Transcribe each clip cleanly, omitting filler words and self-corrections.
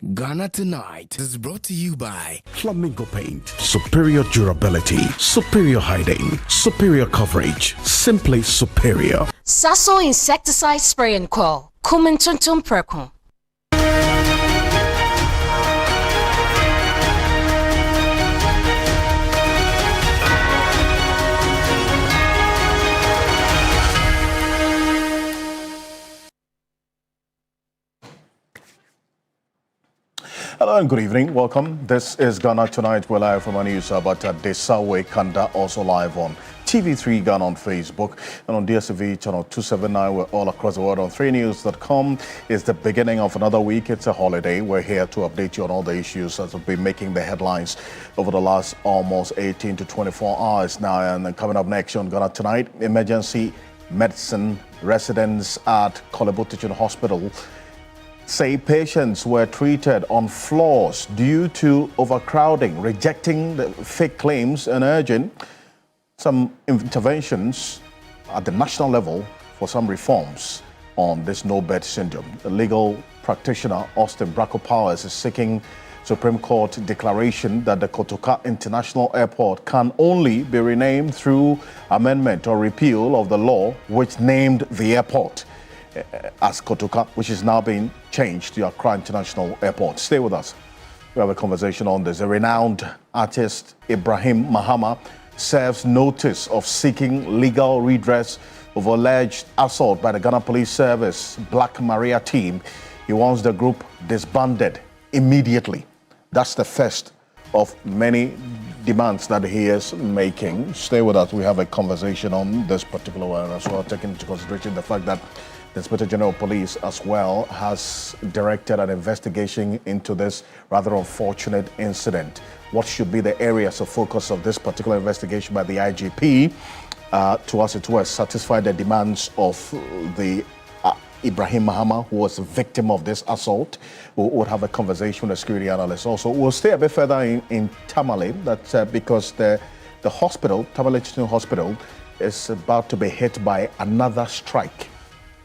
Ghana Tonight is brought to you by Flamingo Paint. Superior durability, superior hiding, superior coverage, simply superior. Sasso insecticide spray and coil. Kumintuntum Perkun. Hello and good evening. Welcome. This is Ghana Tonight. We're live from our news about Desawe Kanda, also live on TV3 Ghana on Facebook and on DSTV channel 279. We're all across the world on 3news.com. It's the beginning of another week. It's a holiday. We're here to update you on all the issues that have been making the headlines over the last almost 18 to 24 hours now. And then coming up next on Ghana Tonight, emergency medicine residents at Korle Bu Teaching Hospital say patients were treated on floors due to overcrowding, rejecting the fake claims and urging some interventions at the national level for some reforms on this no-bed syndrome. The legal practitioner Austin Bracco Powers is seeking Supreme Court declaration that the Kotoka International Airport can only be renamed through amendment or repeal of the law which named the airport as Kotoka, which is now being changed to Accra International Airport. Stay with us. We have a conversation on this. A renowned artist, Ibrahim Mahama, serves notice of seeking legal redress of alleged assault by the Ghana Police Service Black Maria team. He wants the group disbanded immediately. That's the first of many demands that he is making. Stay with us. We have a conversation on this particular one as well, taking into consideration the fact that the Inspector General of Police as well has directed an investigation into this rather unfortunate incident. What should be the areas of focus of this particular investigation by the IGP? To us, it was satisfy the demands of the Ibrahim Mahama, who was a victim of this assault. We would have a conversation with a security analyst. Also, we'll stay a bit further in Tamale, because the hospital, Tamale Teaching Hospital, is about to be hit by another strike.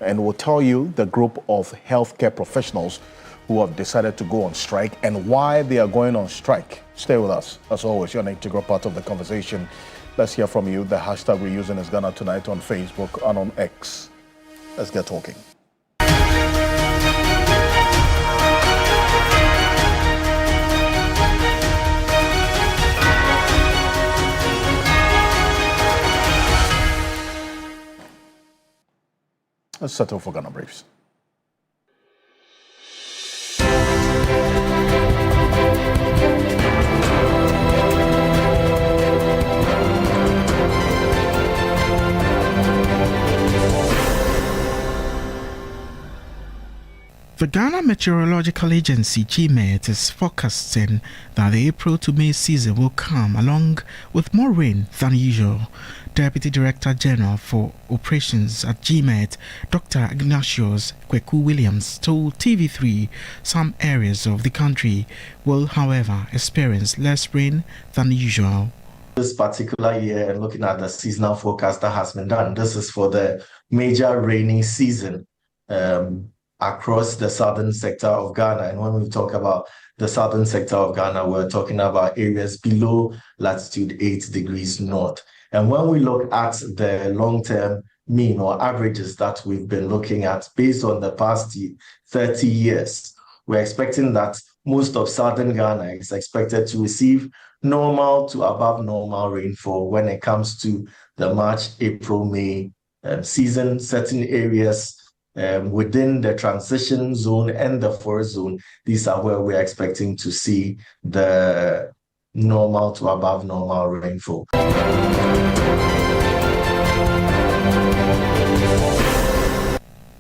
And we'll tell you the group of healthcare professionals who have decided to go on strike and why they are going on strike. Stay with us. As always, you're an integral part of the conversation. Let's hear from you. The hashtag we're using is Ghana Tonight on Facebook and on X. Let's get talking. Let's settle for Ghana Briefs. The Ghana Meteorological Agency GMet is forecasting that the April to May season will come along with more rain than usual. Deputy Director General for Operations at GMet, Dr. Ignatius Kweku Williams, told TV3 some areas of the country will, however, experience less rain than usual. This particular year, and looking at the seasonal forecast that has been done, this is for the major rainy season across the southern sector of Ghana. And when we talk about the southern sector of Ghana, we're talking about areas below latitude 8 degrees north. And when we look at the long-term mean or averages that we've been looking at based on the past 30 years, we're expecting that most of southern Ghana is expected to receive normal to above normal rainfall when it comes to the March, April, May season. Certain areas within the transition zone and the forest zone, these are where we're expecting to see the normal to above normal rainfall.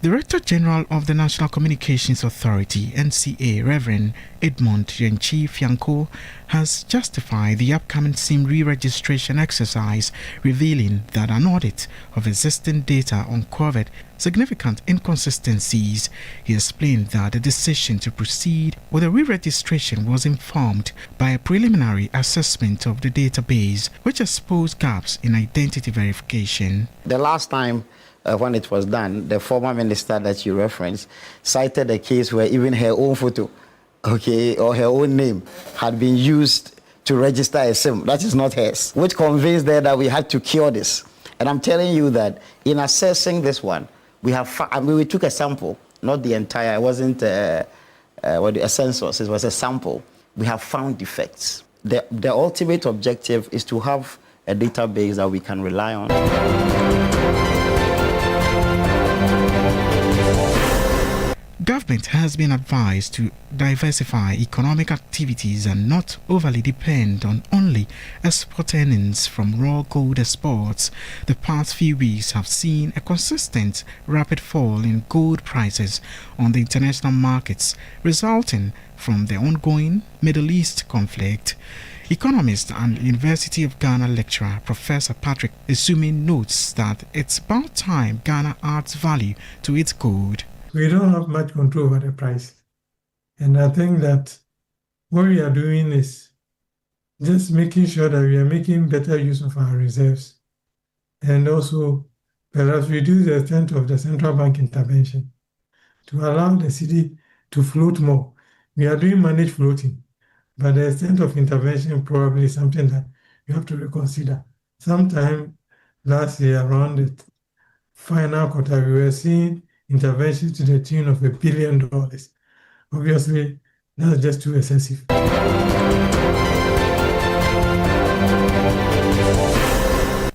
Director General of the National Communications Authority, NCA, Reverend Edmond Yenchi Fianco, has justified the upcoming SIM re-registration exercise, revealing that an audit of existing data uncovered significant inconsistencies. He explained that the decision to proceed with the re-registration was informed by a preliminary assessment of the database, which exposed gaps in identity verification. The last time when it was done, the former minister that you referenced cited a case where even her own photo okay, or her own name had been used to register a SIM. That is not hers, which convinced her that we had to cure this. And I'm telling you that in assessing this one, we took a sample, not the entire, it wasn't a census, it was a sample. We have found defects. The ultimate objective is to have a database that we can rely on. Government has been advised to diversify economic activities and not overly depend on only export earnings from raw gold exports. The past few weeks have seen a consistent rapid fall in gold prices on the international markets, resulting from the ongoing Middle East conflict. Economist and University of Ghana lecturer Professor Patrick Esumi notes that it's about time Ghana adds value to its gold. We don't have much control over the price. And I think that what we are doing is just making sure that we are making better use of our reserves and also perhaps reduce the extent of the central bank intervention to allow the city to float more. We are doing managed floating, but the extent of intervention probably is something that you have to reconsider. Sometime last year around the final quarter, we were seeing interventions to the tune of $1 billion. Obviously, that's just too excessive.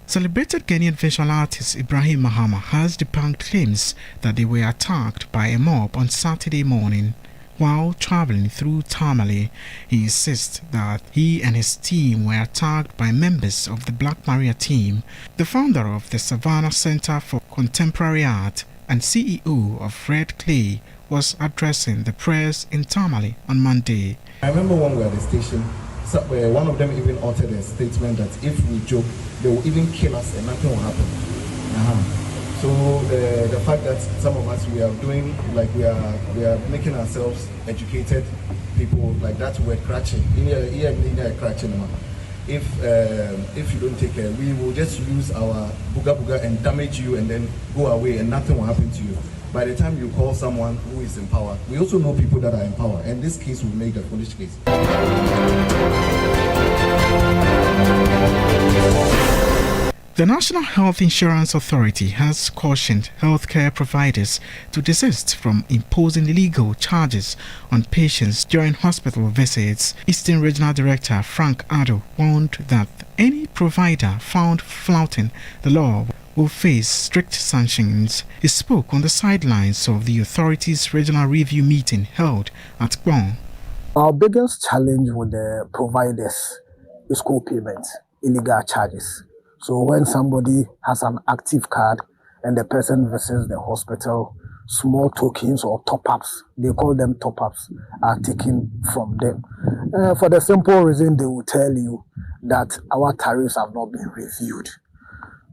Celebrated Ghanaian visual artist Ibrahim Mahama has debunked claims that they were attacked by a mob on Saturday morning. While traveling through Tamale, he insists that he and his team were attacked by members of the Black Maria team. The founder of the Savannah Center for Contemporary Art and CEO of Red Clay was addressing the press in Tamale on Monday. I remember when we were at the station, one of them even uttered a statement that if we joke, they will even kill us and nothing will happen. So the fact that some of us, we are doing, like we are making ourselves educated people, like that word crutching. If you don't take care, we will just use our booga and damage you and then go away and nothing will happen to you. By the time you call someone who is in power, we also know people that are in power, and this case will make a foolish case. The National Health Insurance Authority has cautioned healthcare providers to desist from imposing illegal charges on patients during hospital visits. Eastern Regional Director Frank Addo warned that any provider found flouting the law will face strict sanctions. He spoke on the sidelines of the authority's regional review meeting held at Kwon. Our biggest challenge with the providers is co-payment, illegal charges. So when somebody has an active card and the person visits the hospital, small tokens or top-ups, they call them top-ups, are taken from them. For the simple reason they will tell you that our tariffs have not been reviewed.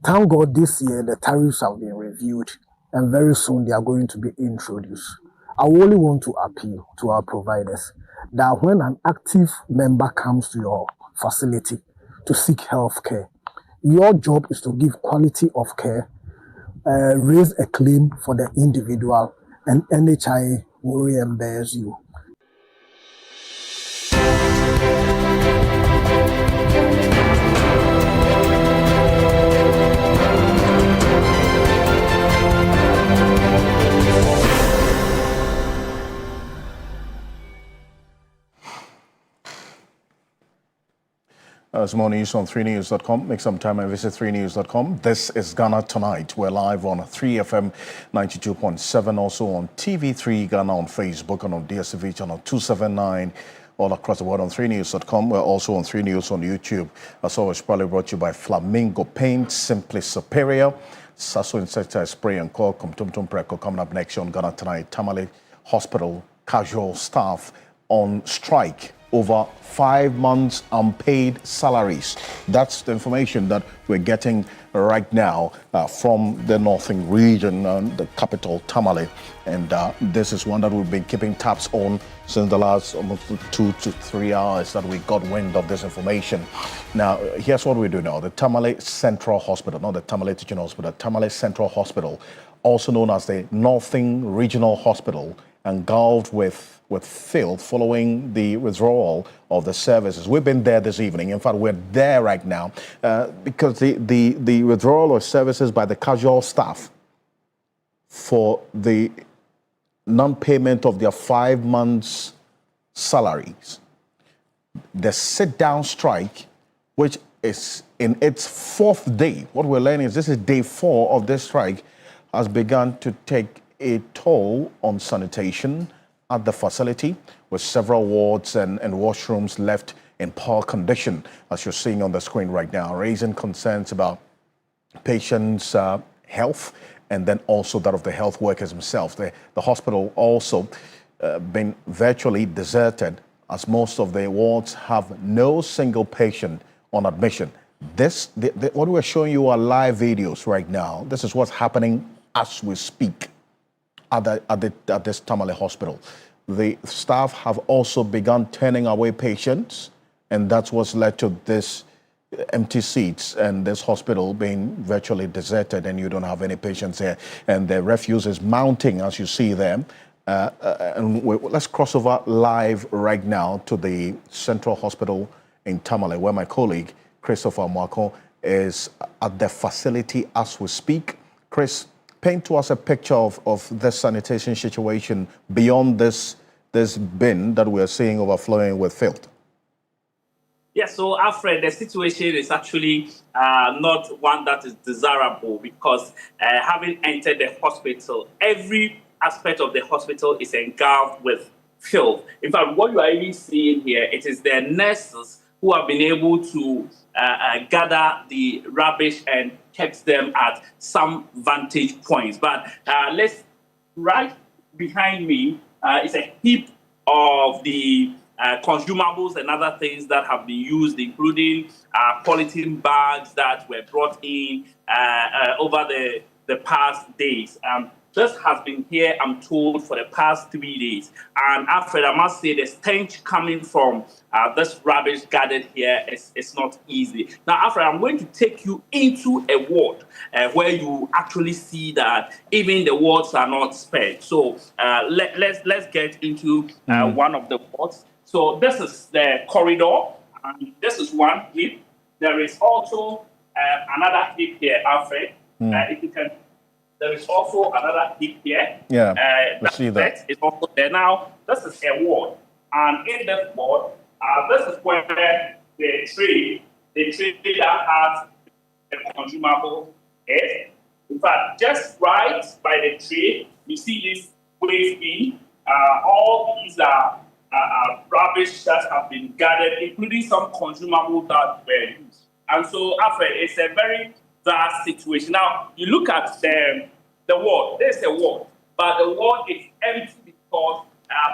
Thank God this year the tariffs have been reviewed and very soon they are going to be introduced. I only want to appeal to our providers that when an active member comes to your facility to seek health care, your job is to give quality of care, raise a claim for the individual, and NHIA will reimburse you. There's more news on 3news.com. Make some time and visit 3news.com. This is Ghana Tonight. We're live on 3FM 92.7, also on TV3 Ghana on Facebook and on DSTV channel 279, all across the world on 3news.com. We're also on 3 News on YouTube. As always, probably brought to you by Flamingo Paint, simply superior. Sasso Insecticide Spray and Call, Tum Preco coming up next on Ghana Tonight. Tamale Hospital casual staff on strike over 5 months unpaid salaries. That's the information that we're getting right now from the northern region, the capital Tamale. And this is one that we've been keeping tabs on since the last almost 2 to 3 hours that we got wind of this information. Now, here's what we do now. The Tamale Central Hospital, not the Tamale Teaching Hospital, Tamale Central Hospital, also known as the Northern Regional Hospital, engulfed with with Filth following the withdrawal of the services. We've been there this evening. In fact, we're there right now because the withdrawal of services by the casual staff for the non-payment of their 5 months' salaries. The sit-down strike, which is in its 4th day. What we're learning is this is day 4 of this strike, has begun to take a toll on sanitation at the facility, with several wards and washrooms left in poor condition, as you're seeing on the screen right now, raising concerns about patients' health and then also that of the health workers themselves. The hospital also been virtually deserted, as most of the wards have no single patient on admission. What we're showing you are live videos right now. This is what's happening as we speak at this Tamale hospital. The staff have also begun turning away patients, and that's what's led to this empty seats and this hospital being virtually deserted, and you don't have any patients there. And the refuse is mounting, as you see there. Let's cross over live right now to the Central Hospital in Tamale, where my colleague, Christopher Mwako, is at the facility as we speak. Chris, paint to us a picture of this sanitation situation beyond this bin that we're seeing overflowing with filth. Yeah, so Alfred, the situation is actually not one that is desirable because having entered the hospital, every aspect of the hospital is engulfed with filth. In fact, what you are even seeing here, it is the nurses who have been able to gather the rubbish and kept them at some vantage points. But right behind me is a heap of the consumables and other things that have been used, including polythene bags that were brought in over the past days. This has been here, I'm told, for the past 3 days. And Alfred, I must say the stench coming from this rubbish gathered here is not easy. Now, Alfred, I'm going to take you into a ward where you actually see that even the wards are not spared. So let's get into one of the wards. So this is the corridor, and this is one heap. There is also another heap here, Alfred. If you can. There is also another heap here. Yeah, I see that. It's also there. Now, this is a ward. And in this ward, this is where the tray that has the consumable is. In fact, just right by the tray, you see this waste bin. All these are rubbish that have been gathered, including some consumables that were used. And so, Alfred, it's a very vast situation. Now, you look at the ward. There's a ward, but the ward is empty because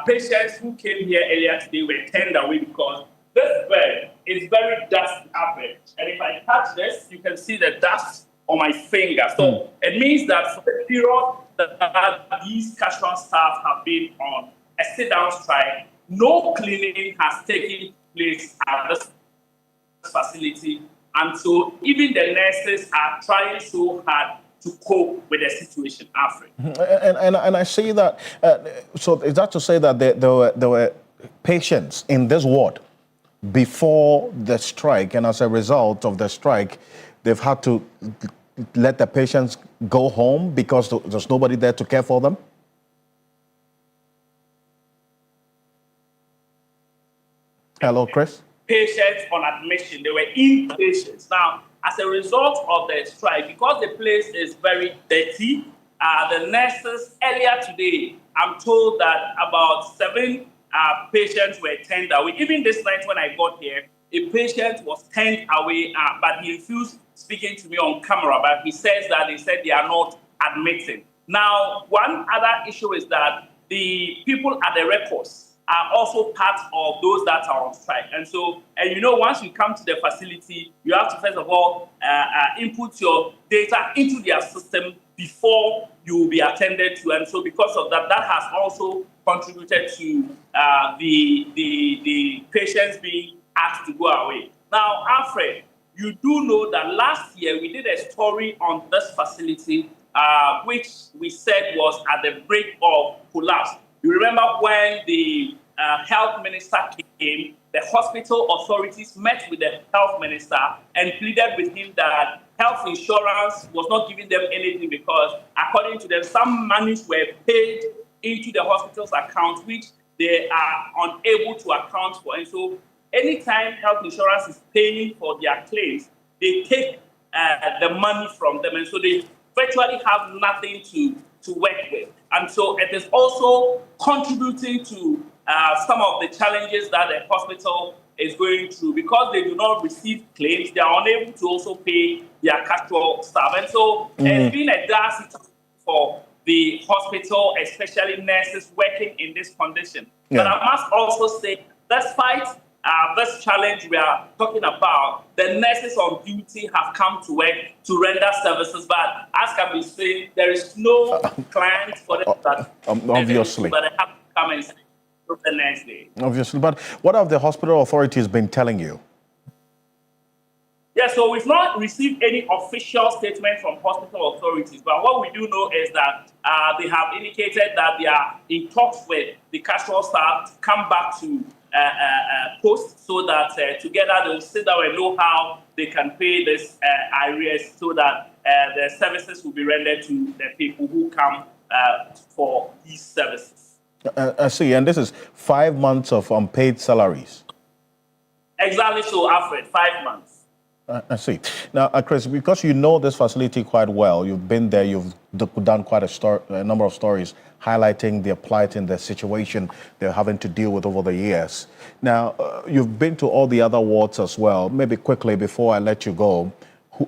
patients who came here earlier today were turned away because this bed is very dusty up there. And if I touch this, you can see the dust on my finger. So it means that for the period that these casual staff have been on a sit-down strike, no cleaning has taken place at this facility. And so even the nurses are trying so hard to cope with the situation, Alfred. And I see that, so is that to say that there were patients in this ward before the strike, and as a result of the strike, they've had to let the patients go home because there's nobody there to care for them? Hello, Chris? Patients on admission, they were inpatients. Now, as a result of the strike, because the place is very dirty, the nurses earlier today, I'm told that about 7 patients were turned away. Even this night when I got here, a patient was turned away, but he refused speaking to me on camera, but he says that they said they are not admitting. Now, one other issue is that the people at the records are also part of those that are on strike. And so, once you come to the facility, you have to first of all input your data into their system before you will be attended to. And so because of that, that has also contributed to the patients being asked to go away. Now, Alfred, you do know that last year we did a story on this facility, which we said was at the brink of collapse. You remember when the health minister came, the hospital authorities met with the health minister and pleaded with him that health insurance was not giving them anything because, according to them, some monies were paid into the hospital's account, which they are unable to account for. And so anytime health insurance is paying for their claims, they take the money from them. And so they virtually have nothing to work with. And so it is also contributing to some of the challenges that the hospital is going through because they do not receive claims. They are unable to also pay their casual staff. And so it's been a dire situation for the hospital, especially nurses working in this condition. Yeah. But I must also say, despite this challenge we are talking about, the nurses on duty have come to work to render services. But as can be seen, there is no client for them that obviously, but they have to come and see the next day. Obviously, but what have the hospital authorities been telling you? Yeah, so we've not received any official statement from hospital authorities, but what we do know is that they have indicated that they are in talks with the casual staff to come back to post so that together they'll sit down and know how they can pay this arrears so that the services will be rendered to the people who come for these services. I see, and this is 5 months of unpaid salaries. Exactly so, Alfred, 5 months. I see. Now, Chris, because you know this facility quite well, you've been there, you've done quite a number of stories highlighting their plight and the situation they're having to deal with over the years. Now, you've been to all the other wards as well. Maybe quickly, before I let you go,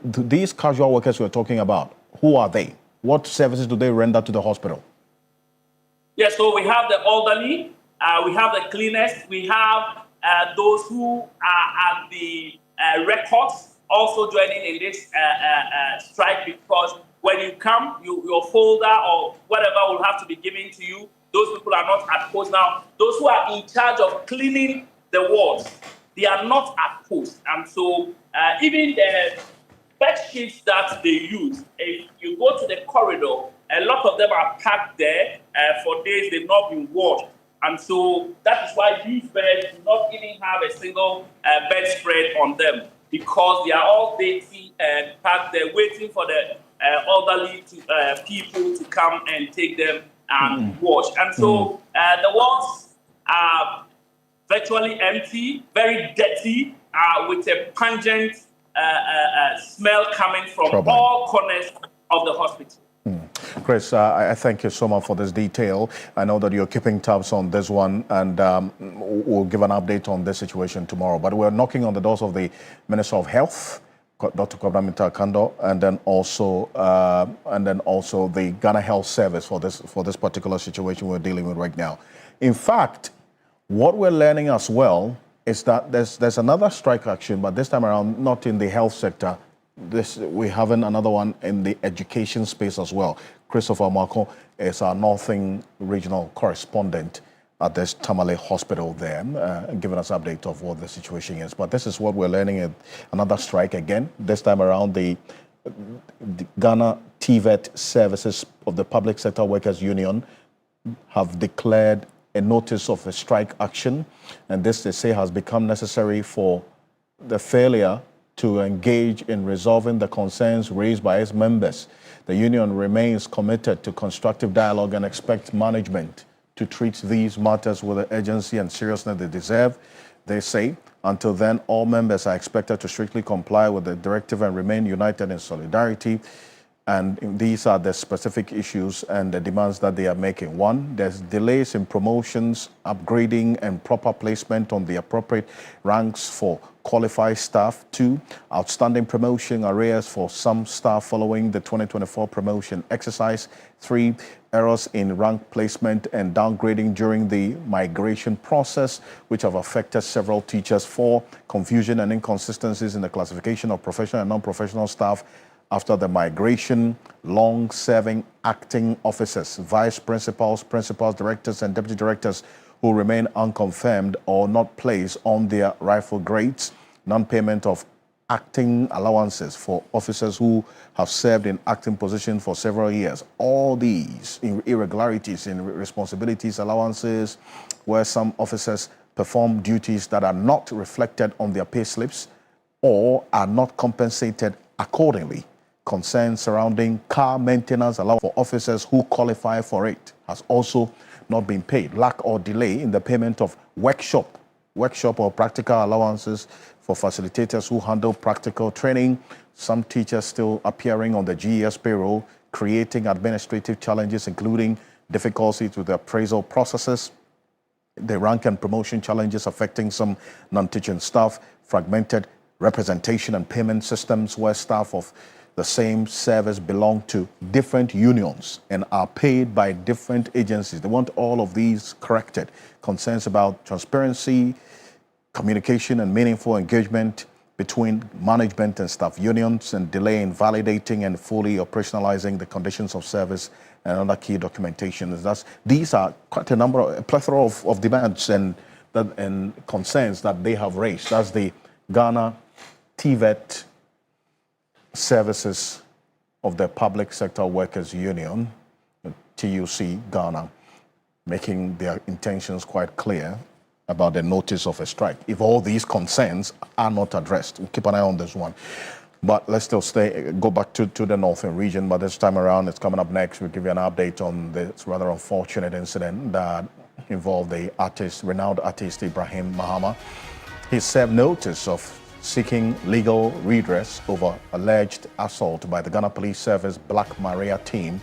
these casual workers we're talking about, who are they? What services do they render to the hospital? Yeah, so we have the elderly, we have the cleaners, we have those who are at the records also joining in this strike because when you come, your folder or whatever will have to be given to you. Those people are not at post. Now, those who are in charge of cleaning the wards, they are not at post. And so even the bed sheets that they use, if you go to the corridor, a lot of them are packed there for days they've not been washed. And so that is why these beds do not even have a single bedspread on them because they are all dirty and packed there waiting for the elderly people to come and take them and wash. And so the walls are virtually empty, very dirty, with a pungent smell coming from all corners of the hospital. Chris, I thank you so much for this detail. I know that you're keeping tabs on this one, and we'll give an update on this situation tomorrow. But we're knocking on the doors of the Minister of Health, Dr. Kwabena Kando, and then also the Ghana Health Service for this particular situation we're dealing with right now. In fact, what we're learning as well is that there's another strike action, but this time around not in the health sector. We're having another one in the education space as well. Christopher Marco is our Northern Regional Correspondent at this Tamale Hospital there, giving us an update of what the situation is. But this is what we're learning, another strike again. This time around, the Ghana TVET Services of the Public Sector Workers Union have declared a notice of a strike action. And this, they say, has become necessary for the failure to engage in resolving the concerns raised by its members. The union remains committed to constructive dialogue and expects management to treat these matters with the urgency and seriousness they deserve. They say, until then, all members are expected to strictly comply with the directive and remain united in solidarity. And these are the specific issues and the demands that they are making. One, there's delays in promotions, upgrading, and proper placement on the appropriate ranks for qualified staff. Two, outstanding promotion arrears for some staff following the 2024 promotion exercise. Three, errors in rank placement and downgrading during the migration process, which have affected several teachers. Four, confusion and inconsistencies in the classification of professional and non-professional staff after the migration. Long-serving acting officers, vice principals, directors, and deputy directors who remain unconfirmed or not placed on their rightful grades. Non-payment of acting allowances for officers who have served in acting positions for several years. All these irregularities in responsibilities, allowances, where some officers perform duties that are not reflected on their pay slips or are not compensated accordingly. Concerns surrounding car maintenance allowance for officers who qualify for it has also not been paid. Lack or delay in the payment of workshop or practical allowances for facilitators who handle practical training. Some teachers still appearing on the GES payroll, creating administrative challenges, including difficulties with the appraisal processes, the rank and promotion challenges affecting some non-teaching staff, fragmented representation and payment systems where staff of the same service belong to different unions and are paid by different agencies. They want all of these corrected. Concerns about transparency, communication and meaningful engagement between management and staff unions, and delay in validating and fully operationalizing the conditions of service and other key documentation. These are quite a plethora of demands and concerns that they have raised. That's the Ghana TVET Services of the Public Sector Workers Union, TUC Ghana, making their intentions quite clear about the notice of a strike. If all these concerns are not addressed, we'll keep an eye on this one. But let's still go back to the northern region. But this time around, it's coming up next. We'll give you an update on this rather unfortunate incident that involved the renowned artist Ibrahim Mahama. He served notice of seeking legal redress over alleged assault by the Ghana Police Service Black Maria team.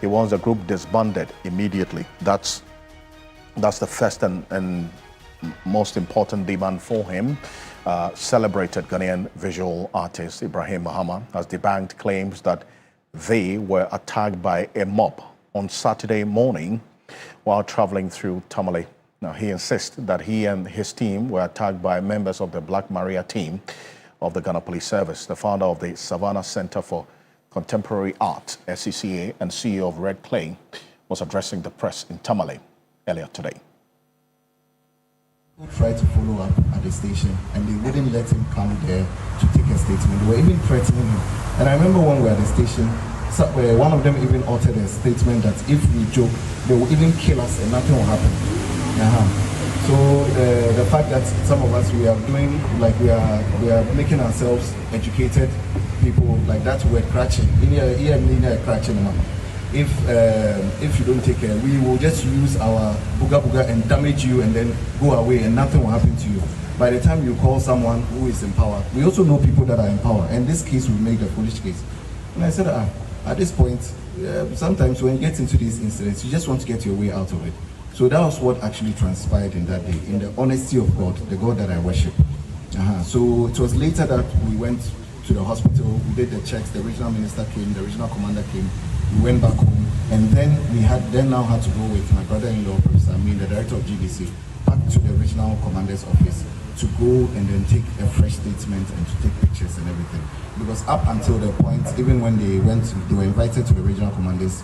He wants the group disbanded immediately. That's the first and most important demand for him. Celebrated Ghanaian visual artist Ibrahim Mahama has debunked claims that they were attacked by a mob on Saturday morning while traveling through Tamale. Now, he insists that he and his team were attacked by members of the Black Maria team of the Ghana Police Service. The founder of the Savannah Center for Contemporary Art, SCCA, and CEO of Red Clay was addressing the press in Tamale earlier today. Who tried to follow up at the station, and they wouldn't let him come there to take a statement. They were even threatening him. And I remember when we were at the station, one of them even uttered a statement that if we joke, they will even kill us and nothing will happen. So the fact that some of us, we are doing, like we are making ourselves educated people, like that we're crutching. If you don't take care, we will just use our booga and damage you and then go away and nothing will happen to you. By the time you call someone who is in power, we also know people that are in power, and this case will make the foolish case. And I said, at this point, sometimes when you get into these incidents, you just want to get your way out of it. So that was what actually transpired in that day, in the honesty of God, the God that I worship. So it was later that we went to the hospital, we did the checks, the regional minister came, the regional commander came, we went back home, and then we now had to go with my brother-in-law, Professor Amin, the director of GBC, back to the regional commander's office to go and then take a fresh statement and to take pictures and everything. Because up until the point, even when they were invited to the regional commander's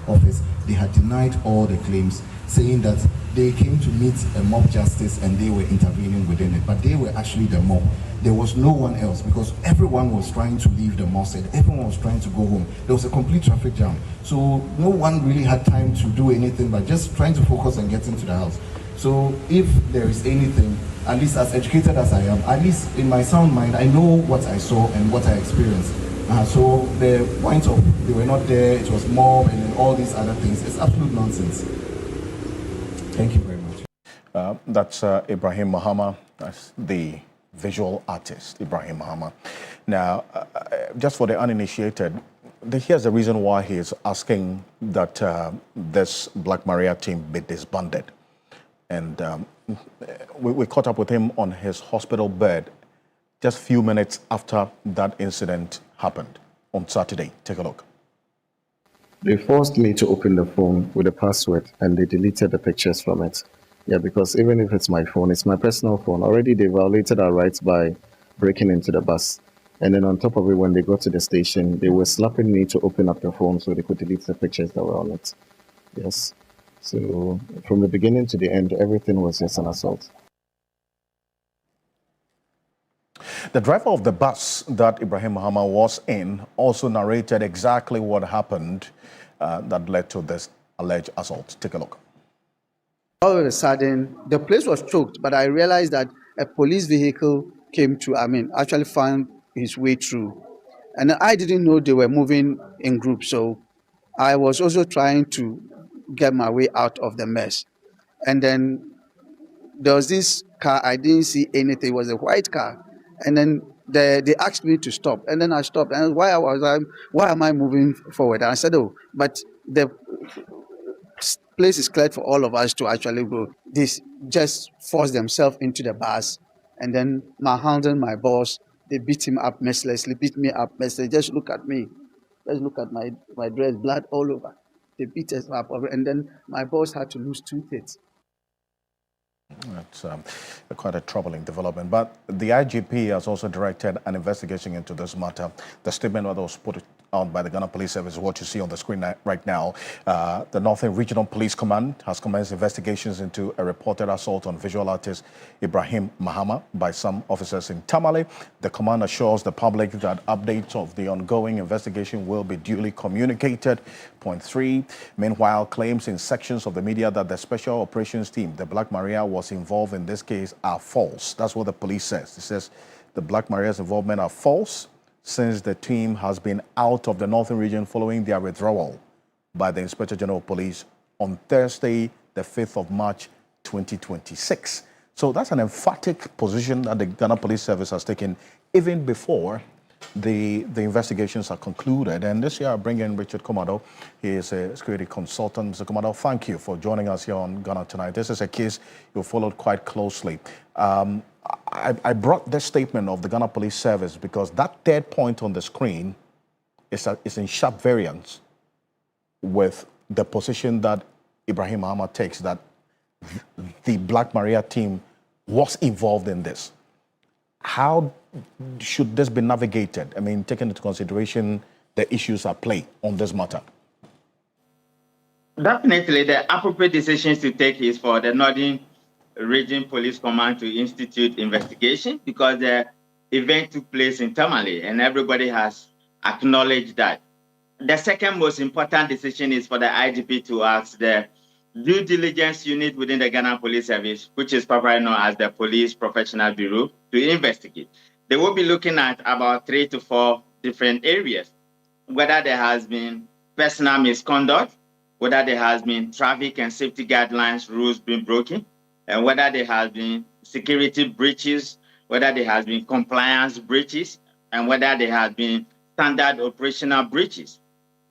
office, they had denied all the claims, saying that they came to meet a mob justice and they were intervening within it. But they were actually the mob. There was no one else, because everyone was trying to leave the mosque and everyone was trying to go home. There was a complete traffic jam. So no one really had time to do anything but just trying to focus on getting to the house. So if there is anything, at least as educated as I am, at least in my sound mind, I know what I saw and what I experienced. So the point of they were not there, it was mob and then all these other things, it's absolute nonsense. Thank you very much. That's Ibrahim Mahama. That's the visual artist, Ibrahim Mahama. Now, just for the uninitiated, here's the reason why he is asking that this Black Maria team be disbanded. And we caught up with him on his hospital bed just a few minutes after that incident happened on Saturday. Take a look. They forced me to open the phone with a password and they deleted the pictures from it. Yeah, because even if it's my phone, it's my personal phone. Already they violated our rights by breaking into the bus. And then on top of it, when they got to the station, they were slapping me to open up the phone so they could delete the pictures that were on it. Yes. So from the beginning to the end, everything was just an assault. The driver of the bus that Ibrahim Mahama was in also narrated exactly what happened that led to this alleged assault. Take a look. All of a sudden, the place was choked, but I realized that a police vehicle came through, actually found his way through. And I didn't know they were moving in groups, so I was also trying to get my way out of the mess. And then there was this car, I didn't see anything, it was a white car. And then they asked me to stop, and then I stopped. And why am I moving forward? And I said, oh, but the place is cleared for all of us to actually go. This just forced themselves into the bus, and then my handle, my boss, they beat him up mercilessly, beat me up mercilessly. Just look at me. Just look at my dress, blood all over. They beat us up, and then my boss had to lose 2 teeth. That's quite a troubling development. But the IGP has also directed an investigation into this matter. The statement that was put out by the Ghana Police Service is what you see on the screen right now. The Northern Regional Police Command has commenced investigations into a reported assault on visual artist Ibrahim Mahama by some officers in Tamale. The command assures the public that updates of the ongoing investigation will be duly communicated. Point 3. Meanwhile, claims in sections of the media that the Special Operations Team, the Black Maria, was involved in this case are false. That's what the police says. It says the Black Maria's involvement are false since the team has been out of the Northern region following their withdrawal by the Inspector General of Police on Thursday, the 5th of March, 2026. So that's an emphatic position that the Ghana Police Service has taken even before the investigations are concluded. And this year I bring in Richard Komado. He is a security consultant. Mr. Komado, thank you for joining us here on Ghana Tonight. This is a case you followed quite closely. I brought this statement of the Ghana Police Service because that third point on the screen is in sharp variance with the position that Ibrahim Mahama takes, that the Black Maria team was involved in this. How should this be navigated? I mean, taking into consideration the issues at play on this matter. Definitely, the appropriate decisions to take is for the Northern Region Police Command to institute investigation, because the event took place in Tamale and everybody has acknowledged that. The second most important decision is for the IGP to ask the due diligence unit within the Ghana Police Service, which is properly known as the Police Professional Bureau, to investigate. They will be looking at about 3 to 4 different areas, whether there has been personal misconduct, whether there has been traffic and safety guidelines rules being broken, and whether there has been security breaches, whether there has been compliance breaches, and whether there has been standard operational breaches.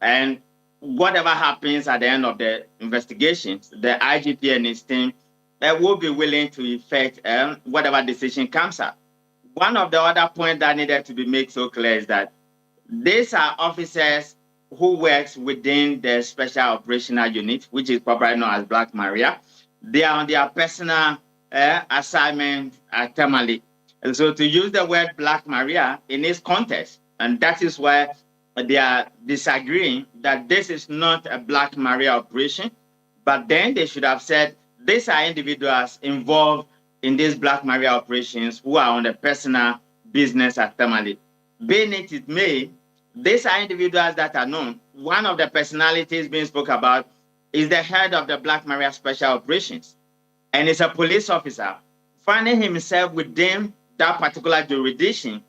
And whatever happens at the end of the investigations, the IGP and his team will be willing to effect whatever decision comes up. One of the other points that needed to be made so clear is that these are officers who works within the Special Operational Unit, which is properly known as Black Maria. They are on their personal assignment at Tamale. And so to use the word Black Maria in its context, and that is why they are disagreeing that this is not a Black Maria operation, but then they should have said these are individuals involved in these Black Maria operations who are on the personal business at Tamale. Being it may, these are individuals that are known. One of the personalities being spoke about is the head of the Black Maria Special Operations, and is a police officer, finding himself within that particular jurisdiction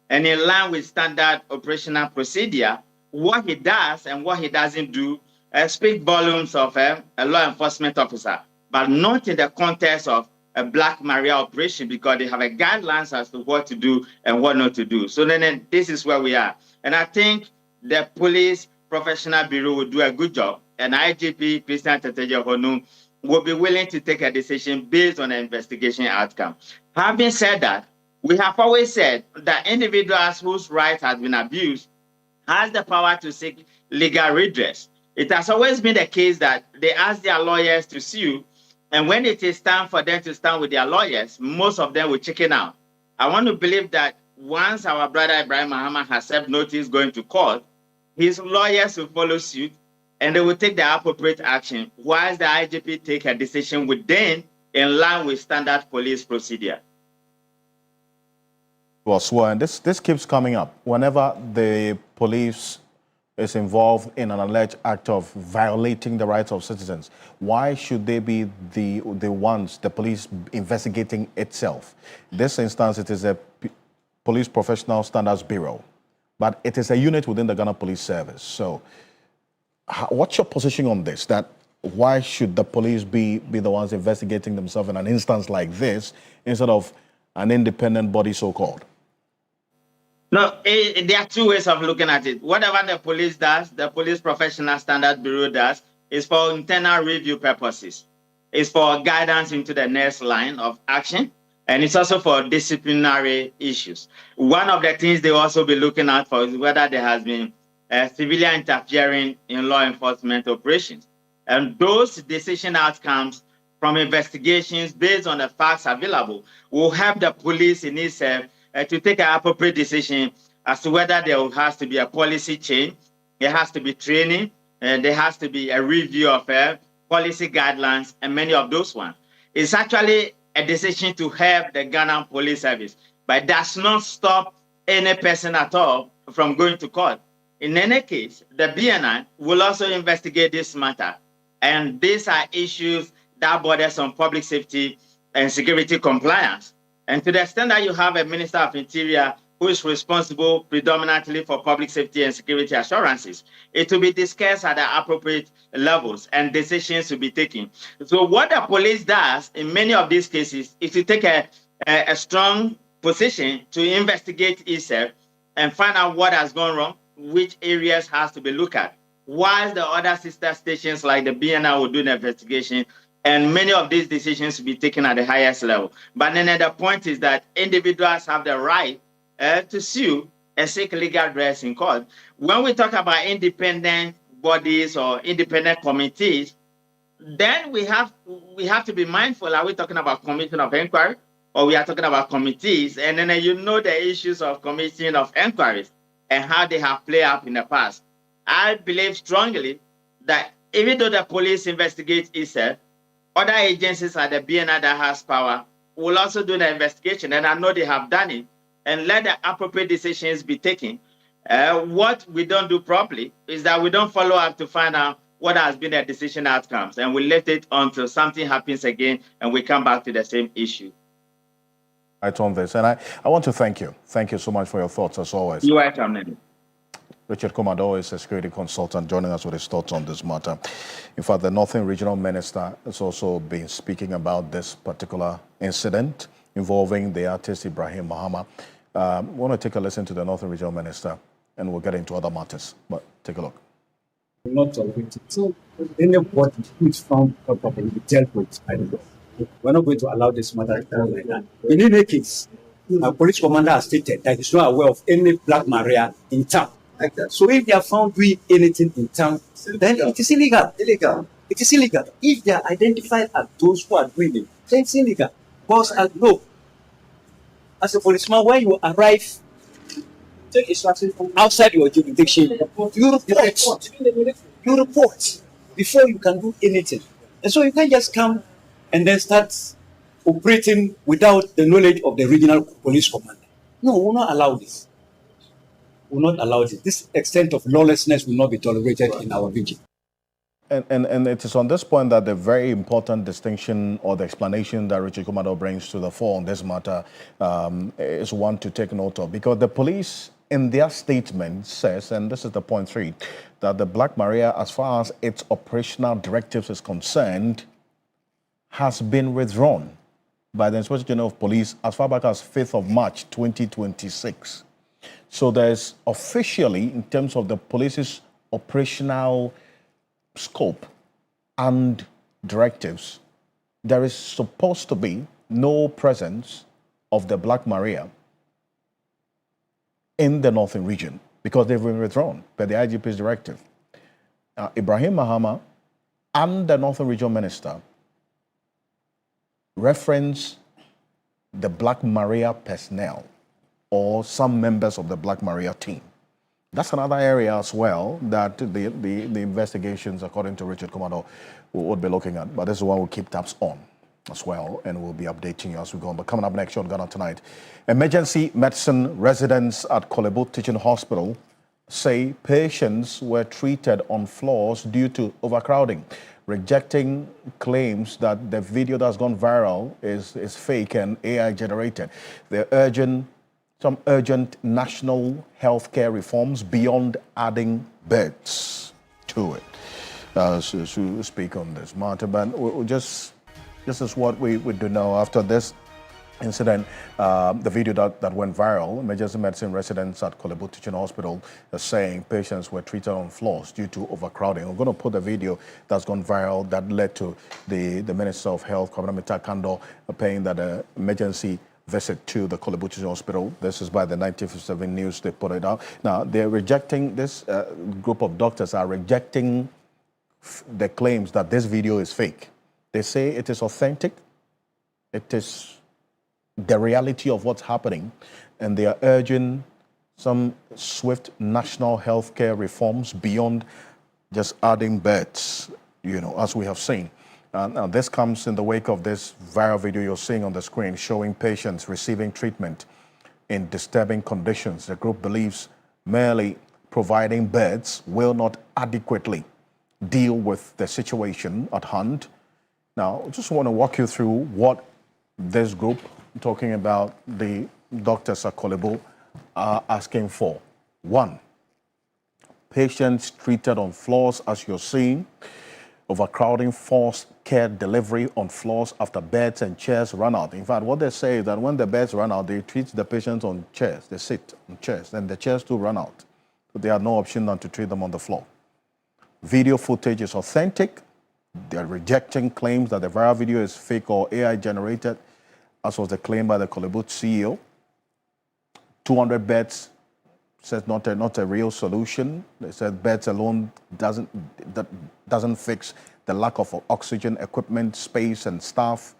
and in line with standard operational procedure. What he does and what he doesn't do speak volumes of a law enforcement officer, but not in the context of a Black Maria operation, because they have a guidelines as to what to do and what not to do. So then this is where we are. And I think the Police Professional Bureau will do a good job, and IGP Christian Teteje Honu will be willing to take a decision based on the investigation outcome. Having said that, we have always said that individuals whose rights have been abused has the power to seek legal redress. It has always been the case that they ask their lawyers to sue, and when it is time for them to stand with their lawyers, most of them will chicken out. I want to believe that once our brother Ibrahim Mahama has served notice going to court, his lawyers will follow suit and they will take the appropriate action, whilst the IGP take a decision within in line with standard police procedure. Well, sworn. This keeps coming up. Whenever the police is involved in an alleged act of violating the rights of citizens, why should they be the ones, the police, investigating itself? In this instance, it is a Police Professional Standards Bureau, but it is a unit within the Ghana Police Service. So what's your position on this? That why should the police be the ones investigating themselves in an instance like this instead of an independent body, so-called? No, there are two ways of looking at it. Whatever the police does, the Police Professional Standard Bureau does, is for internal review purposes. It's for guidance into the next line of action, and it's also for disciplinary issues. One of the things they also be looking at for is whether there has been civilian interfering in law enforcement operations. And those decision outcomes from investigations based on the facts available will help the police in itself to take an appropriate decision as to whether there has to be a policy change, there has to be training, and there has to be a review of policy guidelines, and many of those ones. It's actually a decision to help the Ghana Police Service, but does not stop any person at all from going to court. In any case, the BNI will also investigate this matter, and these are issues that borders on public safety and security compliance. And to the extent that you have a Minister of Interior who is responsible predominantly for public safety and security assurances, it will be discussed at the appropriate levels and decisions to be taken. So what the police does in many of these cases is to take a strong position to investigate itself and find out what has gone wrong, which areas has to be looked at, whilst the other sister stations like the BNI will do the investigation, and many of these decisions will be taken at the highest level. But then the point is that individuals have the right to sue and seek legal redress in court. When we talk about independent bodies or independent committees, then we have to be mindful. Are we talking about commission of inquiry, or we are talking about committees? And then you know the issues of commission of inquiries and how they have played out in the past. I believe strongly that even though the police investigate itself, other agencies like the BNI that has power will also do the investigation, and I know they have done it, and let the appropriate decisions be taken. What we don't do properly is that we don't follow up to find out what has been the decision outcomes, and we left it until something happens again and we come back to the same issue. Right on this, and I want to thank you. Thank you so much for your thoughts, as always. You're welcome. Richard Commodore is a security consultant joining us with his thoughts on this matter. In fact, the Northern Regional Minister has also been speaking about this particular incident involving the artist Ibrahim Mahama. We want to take a listen to the Northern Regional Minister, and we'll get into other matters. But take a look. Not tolerated. So anybody who is found culpable will be dealt with by the law. We're not going to allow this matter to go like that. In any case, our police commander has stated that he's not aware of any Black Maria in town. Like that. So if they are found doing anything in town, then it is illegal. It is illegal. If they are identified as those who are doing it, then it's illegal. Because as a policeman, when you arrive, take instructions from outside your jurisdiction, you report before you can do anything. And so you can't just come and then start operating without the knowledge of the regional police commander. No, we will not allow this. Will not allow this. This extent of lawlessness will not be tolerated in our region. And it is on this point that the very important distinction or the explanation that Richard Commodore brings to the fore on this matter is one to take note of, because the police in their statement says, and this is the point 3, that the Black Maria, as far as its operational directives is concerned, has been withdrawn by the Inspector General of Police as far back as 5th of March 2026. So there's officially, in terms of the police's operational scope and directives, there is supposed to be no presence of the Black Maria in the Northern region because they've been withdrawn by the IGP's directive. Ibrahim Mahama and the Northern Regional Minister reference the Black Maria personnel or some members of the Black Maria team. That's another area as well that the investigations, according to Richard Commodore, would be looking at. But this is one we'll keep tabs on. as well, and we'll be updating you as we go on. But coming up next on Ghana Tonight, emergency medicine residents at Korle Bu Teaching Hospital say patients were treated on floors due to overcrowding, rejecting claims that the video that's gone viral is fake and AI generated. They're urging some urgent national healthcare reforms beyond adding beds to it. To speak on this matter, but this is what we do know after this incident. The video that went viral, emergency medicine residents at Korle Bu Teaching Hospital are saying patients were treated on floors due to overcrowding. We're going to put the video that's gone viral that led to the Minister of Health, Kwabena Kando, paying that emergency visit to the Korle Bu Teaching Hospital. This is by the 1957 News. They put it out. Now, they're rejecting, this group of doctors are rejecting the claims that this video is fake. They say it is authentic. It is the reality of what's happening, and they are urging some swift national healthcare reforms beyond just adding beds, as we have seen. Now, this comes in the wake of this viral video you're seeing on the screen showing patients receiving treatment in disturbing conditions. The group believes merely providing beds will not adequately deal with the situation at hand. Now, I just want to walk you through what this group, talking about the doctors at Korle Bu, are asking for. One, patients treated on floors, as you're seeing, overcrowding, forced care delivery on floors after beds and chairs run out. In fact, what they say is that when the beds run out, they treat the patients on chairs. They sit on chairs, and the chairs too run out. So they have no option than to treat them on the floor. Video footage is authentic. They're rejecting claims that the viral video is fake or AI generated, as was the claim by the Korle Bu CEO. 200 beds says not a real solution. They said beds alone doesn't fix the lack of oxygen, equipment, space, and staff.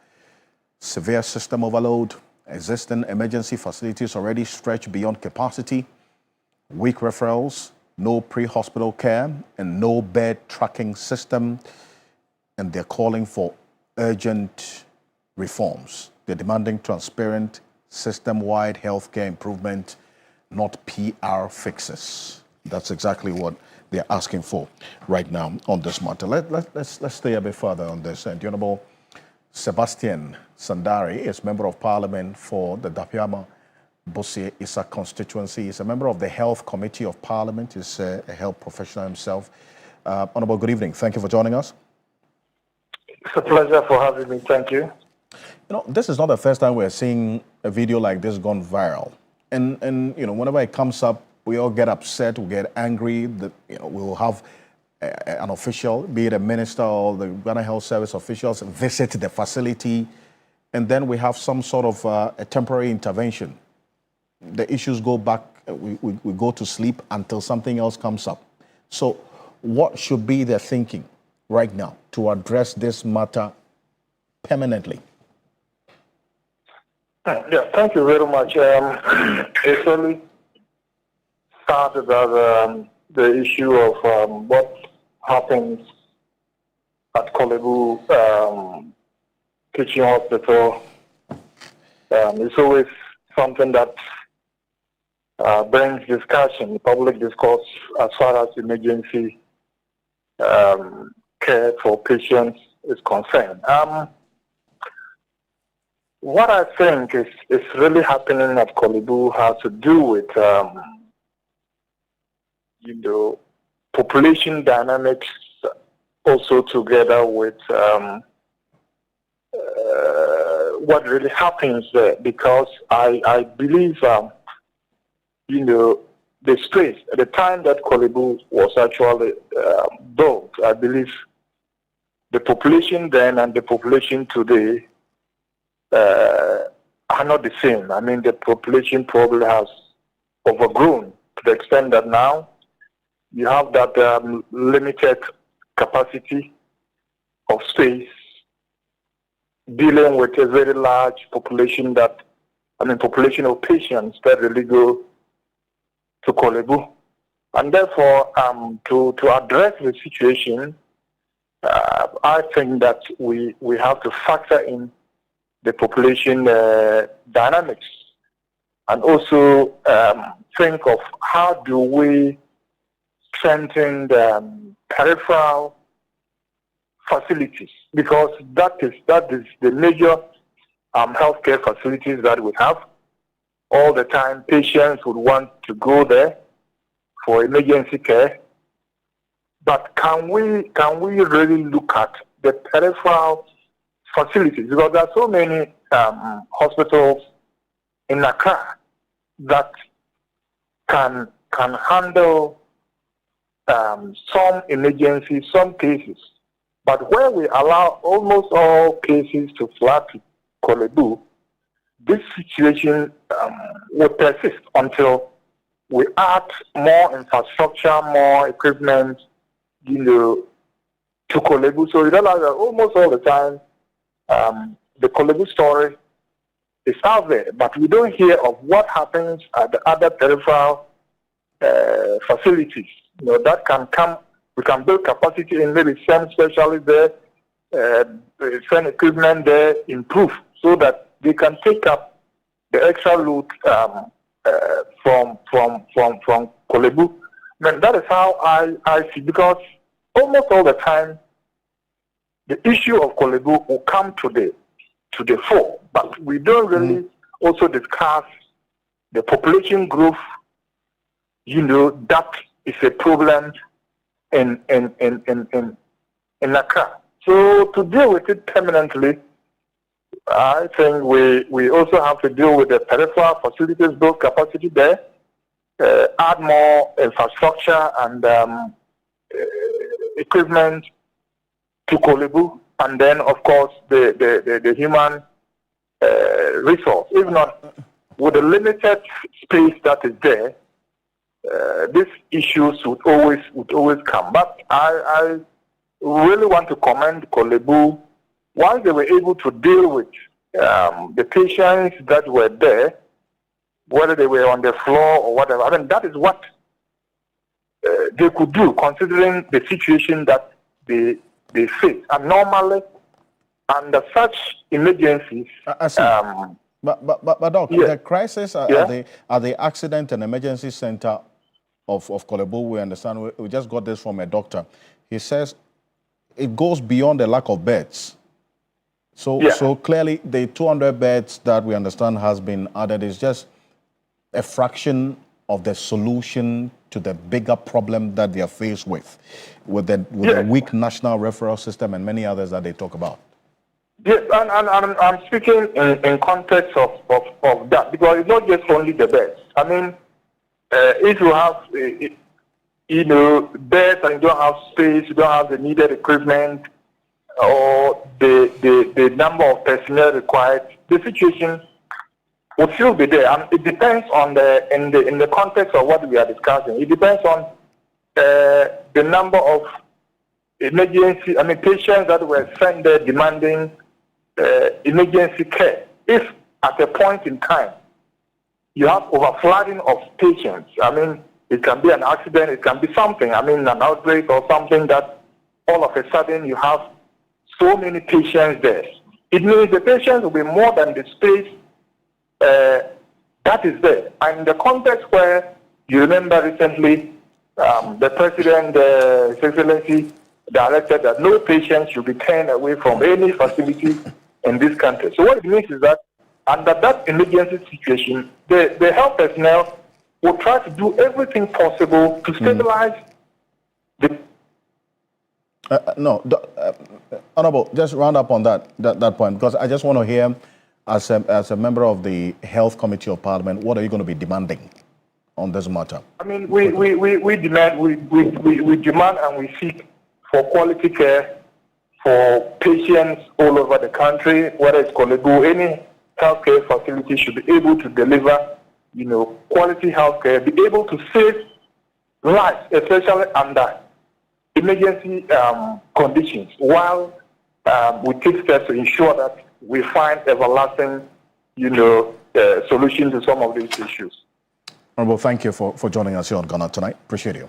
Severe system overload. Existing emergency facilities already stretch beyond capacity. Weak referrals. No pre-hospital care, and no bed tracking system. And they're calling for urgent reforms. They're demanding transparent, system-wide healthcare improvement, not PR fixes. That's exactly what they're asking for right now on this matter. Let's stay a bit further on this. And the Honorable Sebastian Sandari is Member of Parliament for the Dapiama Bosie Isa constituency. He's a member of the Health Committee of Parliament. He's a health professional himself. Honorable, good evening. Thank you for joining us. It's a pleasure for having me. Thank you. This is not the first time we're seeing a video like this gone viral. And whenever it comes up, we all get upset, we get angry. That we will have an official, be it a minister or the Ghana Health Service officials, visit the facility, and then we have some sort of a temporary intervention. The issues go back, we go to sleep until something else comes up. So what should be their thinking right now to address this matter permanently? Yeah, thank you very much. It's really sad about the issue of what happens at Korle Bu Teaching Hospital. It's always something that brings discussion, public discourse, as far as emergency care for patients is concerned. What I think is really happening at Korle Bu has to do with, population dynamics, also together with what really happens there. Because I believe, the space at the time that Korle Bu was actually built, I believe the population then and the population today are not the same. I mean, the population probably has overgrown to the extent that now you have that limited capacity of space dealing with a very large population population of patients that really go to Korle Bu. And therefore, to address the situation, I think that we have to factor in the population dynamics, and also think of how do we strengthen the peripheral facilities, because that is the major healthcare facilities that we have. All the time, patients would want to go there for emergency care, but can we really look at the peripheral facilities? Because there are so many hospitals in Accra that can handle some emergencies, some cases, but where we allow almost all cases to flood to Korle Bu, this situation will persist until we add more infrastructure, more equipment, to Korle Bu. So you realize that almost all the time, the Korle Bu story is out there, but we don't hear of what happens at the other peripheral facilities. That can come. We can build capacity in maybe some specialists there, send equipment there, improve, so that they can take up the extra load from Korle Bu. And that is how I see, because almost all the time the issue of Korle Bu will come to the fore, but we don't really also discuss the population growth. That is a problem in Accra. So to deal with it permanently, I think we also have to deal with the peripheral facilities, build capacity there, add more infrastructure and equipment to Korle Bu, and then of course the human resource. If not, with the limited space that is there, these issues would always come. But I really want to commend Korle Bu. Once they were able to deal with the patients that were there, whether they were on the floor or whatever, I mean, that is what they could do, considering the situation that they face. And normally, under such emergencies, but Doc, yeah. the crisis at the accident and emergency center of Korle Bu, we understand. We just got this from a doctor. He says it goes beyond the lack of beds. So clearly, the 200 beds that we understand has been added is just a fraction of the solution to the bigger problem that they are faced with the weak national referral system and many others that they talk about. Yes, and I'm speaking in context of that, because it's not just only the beds. I mean, if you have, beds and you don't have space, you don't have the needed equipment, or the number of personnel required, the situation will still be there. And it depends on in the context of what we are discussing. It depends on the number of patients that were sent there demanding emergency care. If at a point in time you have overflooding of patients, it can be an accident, it can be something, an outbreak or something that all of a sudden you have so many patients there. It means the patients will be more than the space that is there. And in the context where you remember recently, the president, His Excellency, directed that no patient should be turned away from any facility in this country. So what it means is that under that emergency situation, the health personnel will try to do everything possible to stabilize the... Honorable, just round up on that point, because I just want to hear, as a member of the Health Committee of Parliament, what are you going to be demanding on this matter? We demand and we seek for quality care for patients all over the country, whether it's Korle Bu, any healthcare facility should be able to deliver, quality healthcare, be able to save lives, especially under emergency conditions, while we take steps to ensure that we find everlasting, solutions to some of these issues. Honorable, thank you for joining us here on Ghana Tonight. Appreciate you.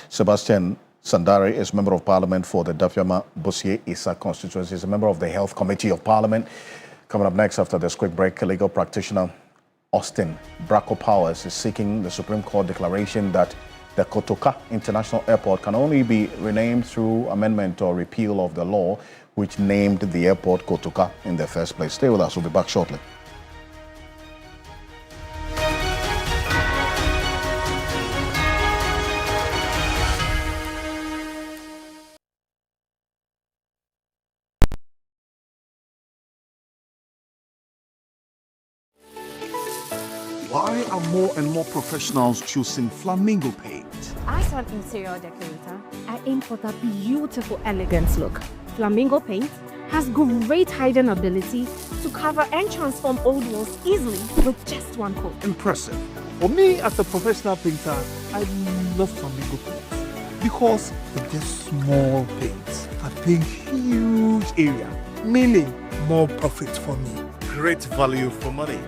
Sebastian Sandari is Member of Parliament for the Dafiama Bossier Issa constituency. He's a member of the Health Committee of Parliament. Coming up next after this quick break, legal practitioner Austin Bracco Powers is seeking the Supreme Court declaration that the Kotoka International Airport can only be renamed through amendment or repeal of the law which named the airport Kotoka in the first place. Stay with us. We'll be back shortly. Why are more and more professionals choosing Flamingo paint? As an interior decorator, I aim for that beautiful, elegant look. Flamingo paint has great hiding ability to cover and transform old walls easily with just one coat. Impressive. For me, as a professional painter, I love Flamingo paints because they're just small paints that paint huge area, meaning more profit for me. Great value for money.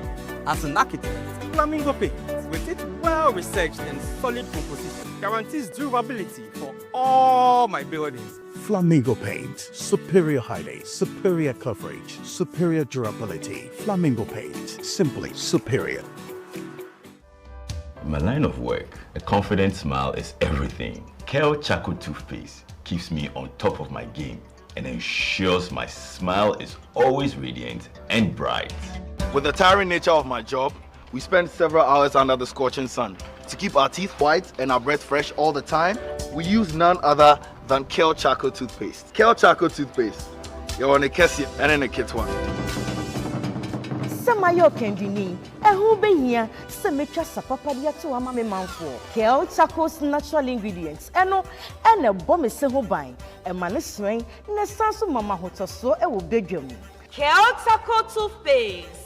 As an architect, Flamingo paint, with its well-researched and solid composition, guarantees durability for all my buildings. Flamingo paint, superior hiding, superior coverage, superior durability. Flamingo paint, simply superior. In my line of work, a confident smile is everything. Kale Charcoal Toothpaste keeps me on top of my game and ensures my smile is always radiant and bright. With the tiring nature of my job, we spend several hours under the scorching sun. To keep our teeth white and our breath fresh all the time, we use none other than Kale Charcoal Toothpaste. Kale Charcoal Toothpaste. You're on a Kessie and in a kit one. Samayo Kendini, a who be here, Semetra Sapapadia to a mammy man for Kale Charcoal's natural ingredients, and a bomb is so buying, a man is swing, and a sansu mama hotel so a will beg you. Kale Charcoal Toothpaste.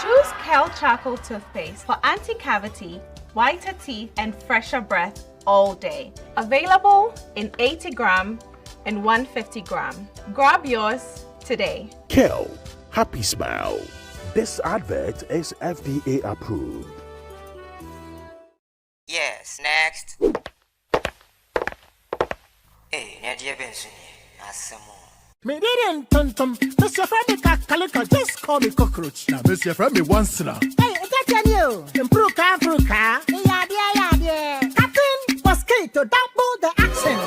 Choose Kale Charcoal Toothpaste for anti-cavity, whiter teeth, and fresher breath all day. Available in 80 gram and 150 gram. Grab yours today. Kale, happy smile. This advert is FDA approved. Yes, next. Hey, Nadia Benson, Asamo. Me didn't tum. Mr. Friend Kalika, just call me cockroach. Now, Mr. Friend, me once now. Hey, that's you. Improve. Yeah. Captain Mosquito, double the action.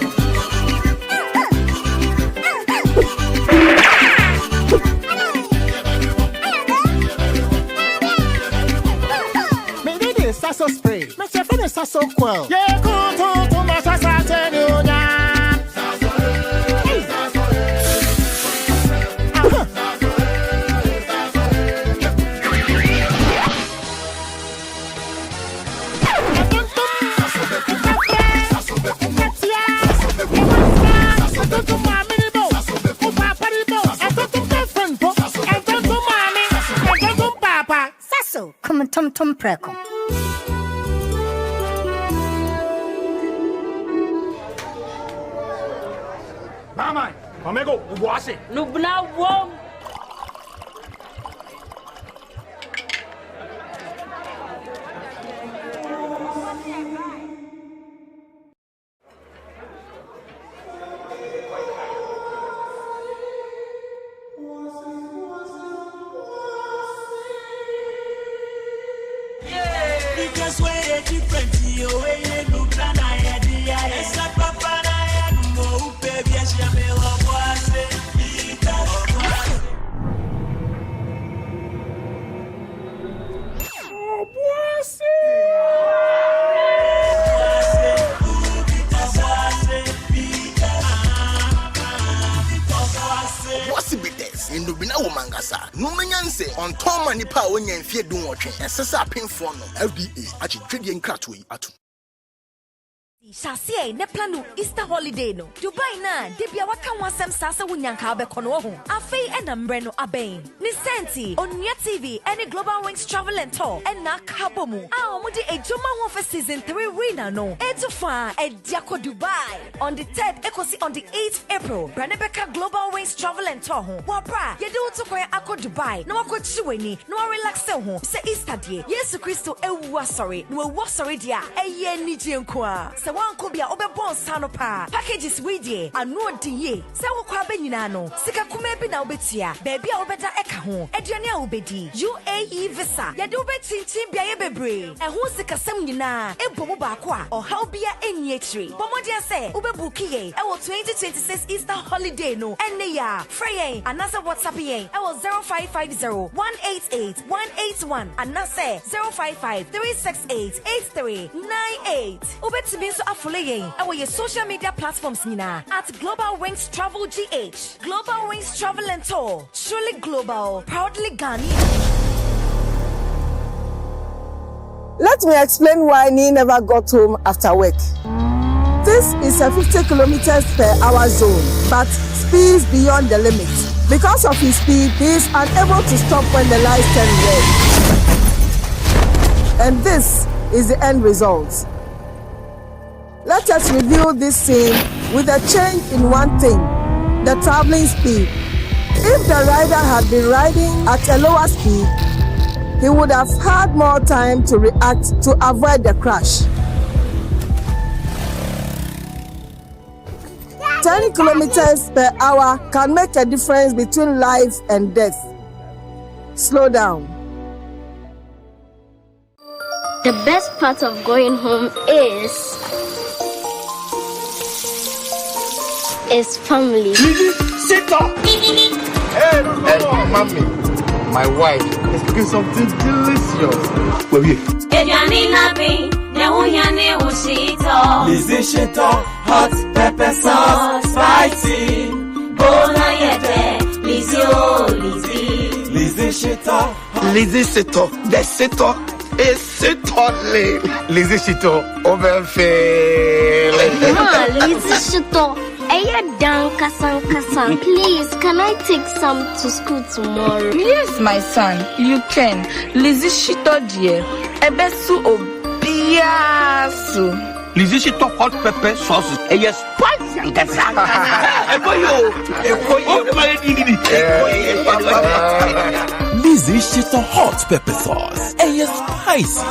Me did this sasso spray. Mr. Friend is sasso quell. Yeah, go to my sasso. Come on, Tom Preco. Mama, amigo, wash it. Lubna wom. On Tom and Nipa when you fear doing watching, and Sasa pin for no FDA, actually trading cratway at Shasie ne planu Easter holiday no Dubai na debia waka wansem sasa wunyanka abekono ho afei enambre no aben ni senti onua TV any Global Wings Travel and Tour and na kabomu omudi ejoma ho for season 3 winner no etufa ediako Dubai on the 3rd ekosi on the 8th April Branebeka Global Wings Travel and Tour ho wabra yede utokoya akọ Dubai na wako chiweni na relax ho se Easter die Yesu Kristo ewu asori no ewu asori dia eye nije nko a se wan ko bia obebon sano pa. Packages we die anu odiye. Se wo kwa benyina no. Sika kuma bi na obetia. Baby a obeda eka ho. Aduane a obedi. UAE visa. Ya de obetintin bia ye bebre. Ehun sika sem nyina. Ebomo ba ko a. Ohaw bia enyi etri. Pomodia se obebuki ye. E wo 2026 Easter holiday no. Enne ya. Frey anasa WhatsApp ye. E wo 0550 188 181 anasa 055 368 8398. Obetimi so afole ye. E wo ye social media platforms nyina at Global Wings Travel GH. Global Wings Travel and Tour. Truly global, proudly Ghanaian. Let me explain why Nee never got home after work. This is a 50 kilometers per hour zone, but speeds beyond the limit. Because of his speed, he is unable to stop when the lights turn red. And this is the end result. Let us review this scene with a change in one thing: the traveling speed. If the rider had been riding at a lower speed, he would have had more time to react to avoid the crash. 10 kilometers per hour can make a difference between life and death. Slow down. The best part of going home is family. Sit up! Hey, mommy, my wife is cooking something delicious. Where are you? Lizzie Shito, hot pepper sauce, spicy. Bona yete, Lizzie, oh Lizzie. Lizzie Shito, Lizzie Shito, the Shito is Shito. Lizzie Shito, over Lizzie Shito. Please, can I take some to school tomorrow? Yes, my son, you can. Lizzie Shito dear. Ebesu obiasu. Lizzie Shito hot pepper sauce. Yes, spicy and kasa. Lizzie Shito hot pepper sauce. Yes, spicy.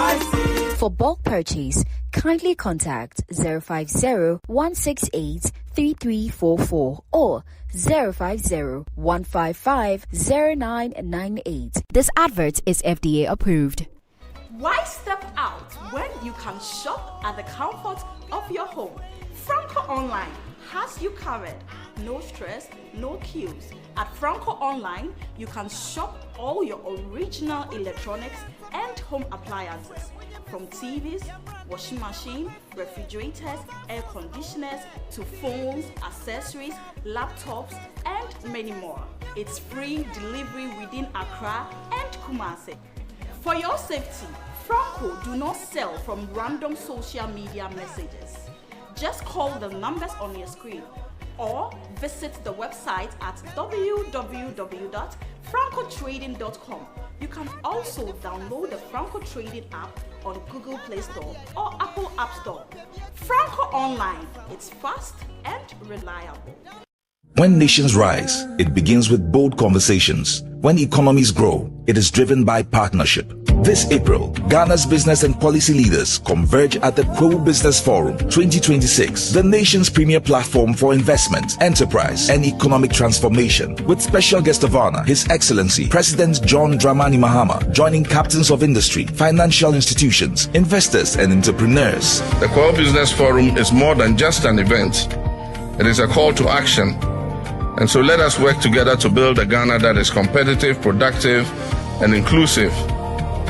For bulk purchase, kindly contact 050-168-3344 or 050-155-0998. This advert is FDA approved. Why step out when you can shop at the comfort of your home? Franco Online has you covered. No stress, no queues. At Franco Online, you can shop all your original electronics and home appliances. From TVs, washing machine, refrigerators, air conditioners, to phones, accessories, laptops, and many more. It's free delivery within Accra and Kumasi. For your safety, Franco do not sell from random social media messages. Just call the numbers on your screen or visit the website at www.francotrading.com. You can also download the Franco Trading app on Google Play Store or Apple App Store. Franco Online, it's fast and reliable. When nations rise, it begins with bold conversations. When economies grow, it is driven by partnership. This April, Ghana's business and policy leaders converge at the Korle Business Forum 2026, the nation's premier platform for investment, enterprise, and economic transformation, with special guest of honor, His Excellency President John Dramani Mahama, joining captains of industry, financial institutions, investors, and entrepreneurs. The Korle Business Forum is more than just an event. It is a call to action. And so let us work together to build a Ghana that is competitive, productive, and inclusive,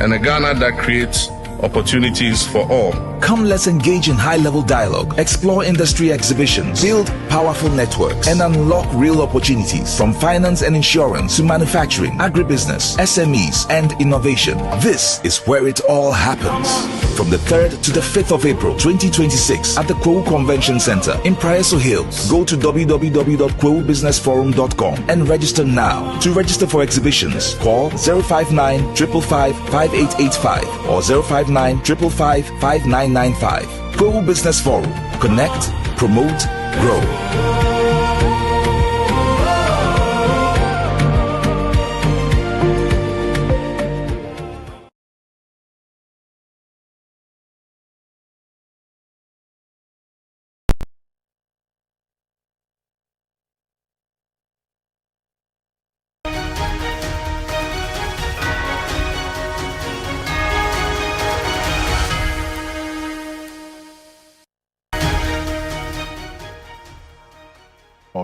and a Ghana that creates opportunities for all. Come, let's engage in high-level dialogue, explore industry exhibitions, build powerful networks, and unlock real opportunities from finance and insurance to manufacturing, agribusiness, SMEs, and innovation. This is where it all happens. From the 3rd to the 5th of April 2026 at the Korle Convention Center in Praeso Hills. Go to www.korlebusinessforum.com and register now. To register for exhibitions, call 059 555 5885 or 059 555 5995. Korle Business Forum. Connect, promote, grow.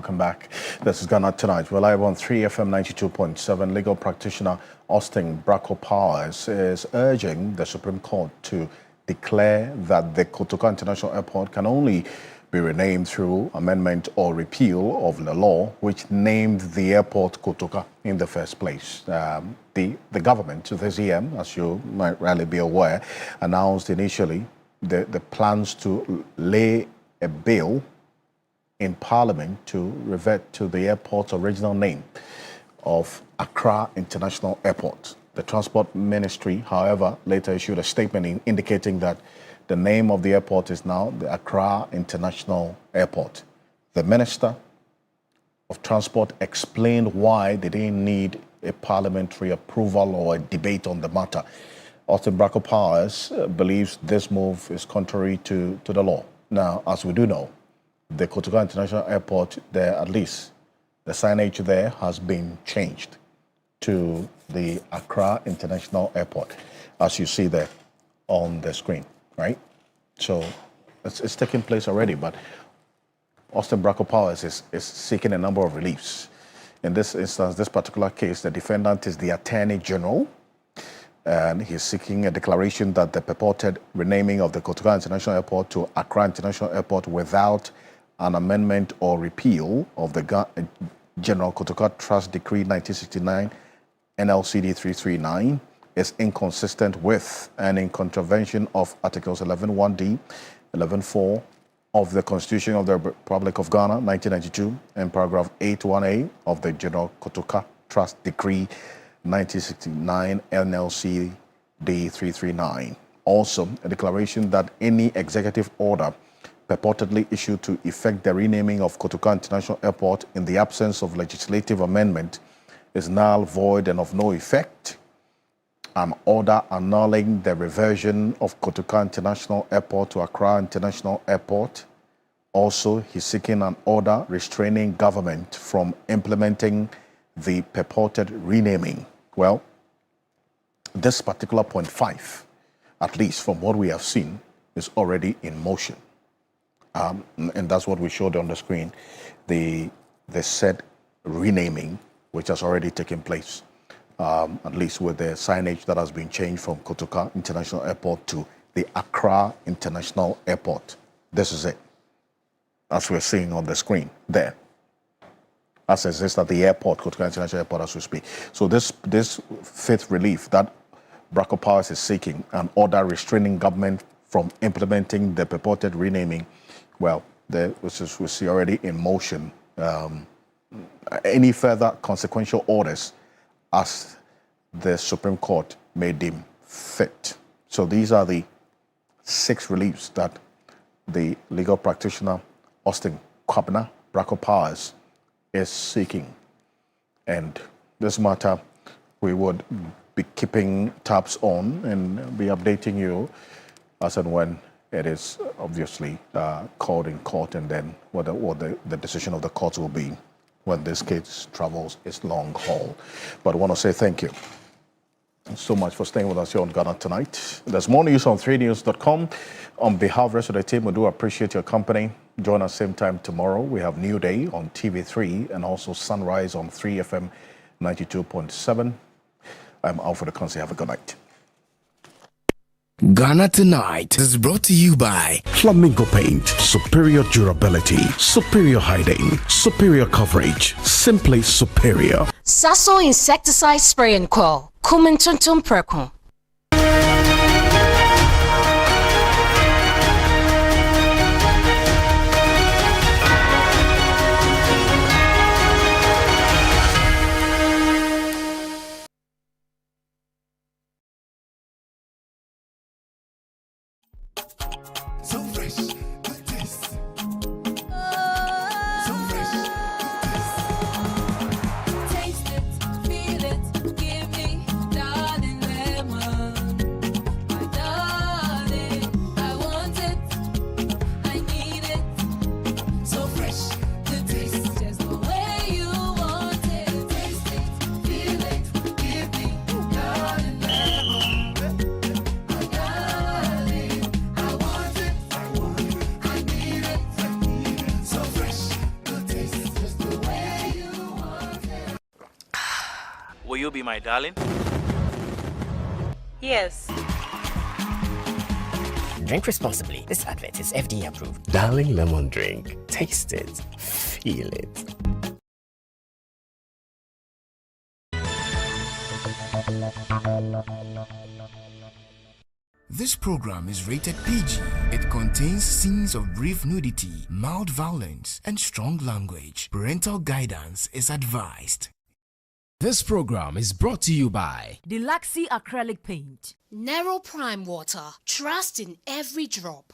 welcome back. This is Ghana Tonight. We're live on 3FM 92.7. Legal practitioner Austin Bracco Powers is urging the Supreme Court to declare that the Kotoka International Airport can only be renamed through amendment or repeal of the law which named the airport Kotoka in the first place. The government this year, as you might rarely be aware, announced initially the plans to lay a bill in Parliament to revert to the airport's original name of Accra International Airport. The Transport Ministry, however, later issued a statement indicating that the name of the airport is now the Accra International Airport. The Minister of Transport explained why they didn't need a parliamentary approval or a debate on the matter. Austin Bracco Powers believes this move is contrary to the law. Now, as we do know, the Kotoka International Airport, there at least the signage there has been changed to the Accra International Airport, as you see there on the screen, right? So it's taking place already, but Austin Bracco Powers is seeking a number of reliefs. In this instance, this particular case, the defendant is the Attorney General, and he's seeking a declaration that the purported renaming of the Kotoka International Airport to Accra International Airport without an amendment or repeal of the General Kotoka Trust Decree 1969 NLCD 339 is inconsistent with and in contravention of Articles 11.1d, 11.4 of the Constitution of the Republic of Ghana 1992 and paragraph 8.1a of the General Kotoka Trust Decree 1969 NLCD 339. Also, a declaration that any executive order purportedly issued to effect the renaming of Kotoka International Airport in the absence of legislative amendment is null, void, and of no effect. An order annulling the reversion of Kotoka International Airport to Accra International Airport. Also, he's seeking an order restraining government from implementing the purported renaming. Well, this particular point 5, at least from what we have seen, is already in motion. And that's what we showed on the screen, the said renaming, which has already taken place, at least with the signage that has been changed from Kotoka International Airport to the Accra International Airport. This is it, as we're seeing on the screen there, as exists at the airport, Kotoka International Airport, as we speak. So this fifth relief that Bracco Powers is seeking, an order restraining government from implementing the purported renaming, well, which is we see already in motion. Any further consequential orders as the Supreme Court may deem fit. So these are the 6 reliefs that the legal practitioner Austin Bracco Powers is seeking. And this matter we would be keeping tabs on and be updating you as and when it is obviously called in court, and then what the decision of the court will be when this case travels its long haul. But I want to say thank you so much for staying with us here on Ghana Tonight. There's more news on 3news.com. On behalf of the rest of the team, we do appreciate your company. Join us same time tomorrow. We have New Day on TV3 and also Sunrise on 3FM 92.7. I'm Alfred Akonsi. Have a good night. Ghana Tonight is brought to you by Flamingo Paint. Superior durability, superior hiding, superior coverage, simply superior. Sasso insecticide spray and coil. Kumintuntum Prekon. Taste it, feel it, give me, darling, lemon. Will you be my darling? Yes. Drink responsibly. This advert is FDA approved. Darling lemon drink. Taste it. Feel it. This program is rated PG. It contains scenes of brief nudity, mild violence, and strong language. Parental guidance is advised. This program is brought to you by Deluxe acrylic paint. Narrow Prime Water. Trust in every drop.